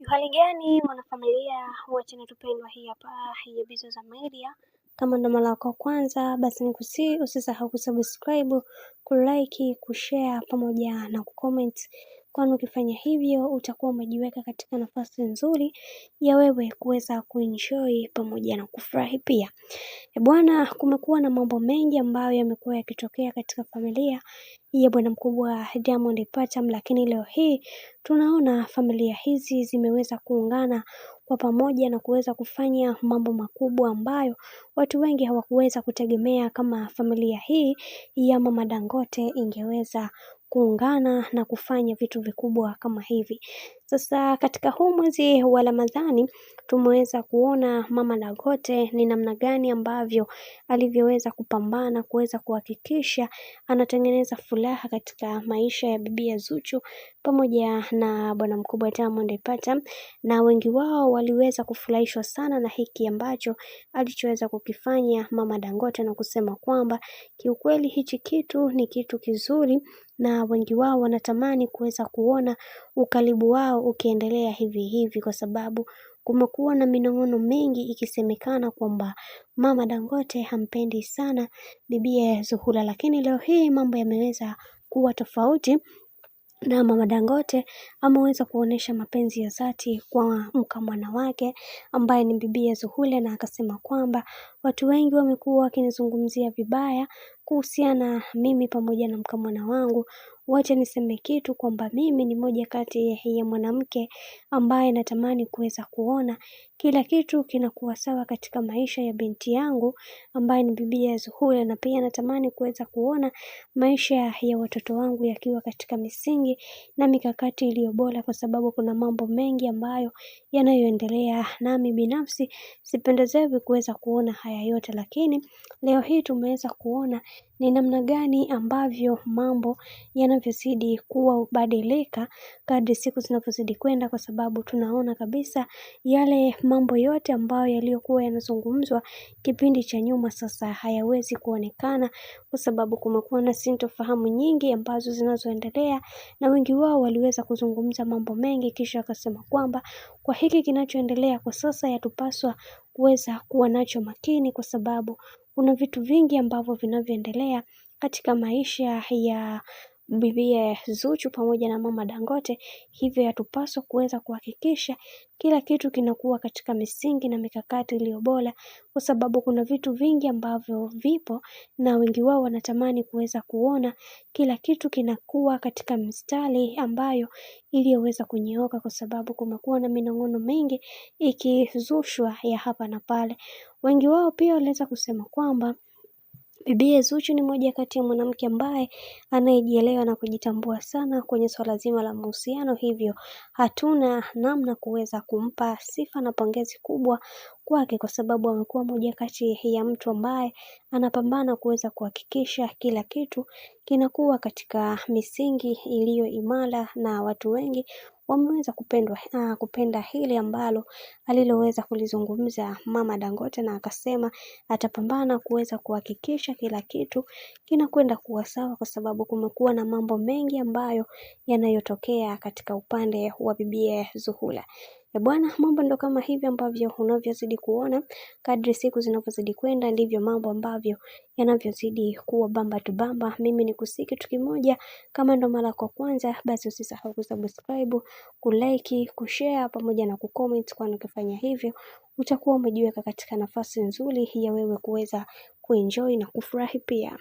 Hali gani mwanafamilia wa channel tupendwa hii hapa ya Bizoza Media. Kama ndo mara yako kwanza, basi nikusihi usisahau kusubscribe, kulike, kushare pamoja na kucomment. Kwani ukifanya hivyo utakuwa umejiweka katika nafasi nzuri ya wewe kuweza kuenjoy pamoja na kufurahi pia. Bwana, kumekuwa na mambo mengi ambayo yamekuwa yakitokea katika familia ya bwana mkubwa Diamond Platnumz, lakini leo hii tunaona familia hizi zimeweza kuungana kwa pamoja na kuweza kufanya mambo makubwa ambayo watu wengi hawakuweza kutegemea kama familia hii ya Mama Dangote ingeweza kuungana na kufanya vitu vikubwa kama hivi. Sasa katika huu mwezi wa Ramadhani tumeweza kuona Mama Dangote ni namna gani ambavyo alivyoweza kupambana kuweza kuhakikisha anatengeneza furaha katika maisha ya bibi Zuchu pamoja na bwana mkubwa Diamond Platnumz, na wengi wao waliweza kufurahishwa sana na hiki ambacho alichoweza kukifanya Mama Dangote na kusema kwamba kiukweli hichi kitu ni kitu kizuri, na wengi wao wanatamani kuweza kuona ukaribu wao ukiendelea hivi hivi, kwa sababu kumekuwa na minong'ono mingi ikisemekana kwamba Mama Dangote hampendi sana bibi Zuhura, lakini leo hii mambo yameweza kuwa tofauti na Mama Dangote ameweza kuonesha mapenzi ya dhati kwa mkamwana wake ambaye ni bibi Zuhura, na akasema kwamba watu wengi wamekuwa wakinizungumzia vibaya kuhusiana mimi pamoja na mkamwana wangu. Wacha niseme kitu kwamba mimi ni moja kati ya mwanamke ambaye natamani kuweza kuona kila kitu kinakuwa sawa katika maisha ya binti yangu ambaye ni bibi Zuhura, na pia natamani kuweza kuona maisha ya watoto wangu yakiwa katika misingi na mikakati iliyo bora, kwa sababu kuna mambo mengi ambayo yanayoendelea, nami binafsi sipendezewi kuweza kuona haya yote, lakini leo hii tumeweza kuona ni namna gani ambavyo mambo yanavyozidi kuwa badilika kadri siku zinavyozidi kwenda, kwa sababu tunaona kabisa yale mambo yote ambayo yaliyokuwa yanazungumzwa kipindi cha nyuma sasa hayawezi kuonekana, kwa sababu kumekuwa na sintofahamu nyingi ambazo zinazoendelea, na wengi wao waliweza kuzungumza mambo mengi kisha akasema kwamba kwa hiki kinachoendelea kwa sasa yatupaswa kuweza kuwa nacho makini, kwa sababu kuna vitu vingi ambavyo vinavyoendelea katika maisha ya bibi Zuchu pamoja na Mama Dangote, hivyo yatupaswa kuweza kuhakikisha kila kitu kinakuwa katika misingi na mikakati iliyo bora, kwa sababu kuna vitu vingi ambavyo vipo na wengi wao wanatamani kuweza kuona kila kitu kinakuwa katika mstari ambayo iliyoweza kunyooka, kwa sababu kumekuwa na minong'ono mingi ikizushwa ya hapa na pale. Wengi wao pia waliweza kusema kwamba bibi Zuchu ni moja kati ya mwanamke ambaye anayejielewa na kujitambua sana kwenye swala zima la mahusiano, hivyo hatuna namna kuweza kumpa sifa na pongezi kubwa kwake, kwa sababu amekuwa moja kati ya mtu ambaye anapambana kuweza kuhakikisha kila kitu kinakuwa katika misingi iliyo imara, na watu wengi wameweza kupenda hili ambalo aliloweza kulizungumza Mama Dangote, na akasema atapambana kuweza kuhakikisha kila kitu kinakwenda kuwa sawa, kwa sababu kumekuwa na mambo mengi ambayo yanayotokea katika upande wa bibi Zuhura. Bwana, mambo ndo kama hivi ambavyo unavyozidi kuona kadri siku zinavyozidi kwenda, ndivyo mambo ambavyo yanavyozidi kuwa bamba tu bamba. Mimi ni kusiki kitu kimoja, kama ndo mara kwa kwanza basi usisahau kusubscribe, kulike, kushare pamoja na kucomment, kwani ukifanya hivyo utakuwa umejiweka katika nafasi nzuri ya wewe kuweza kuenjoy na kufurahi pia.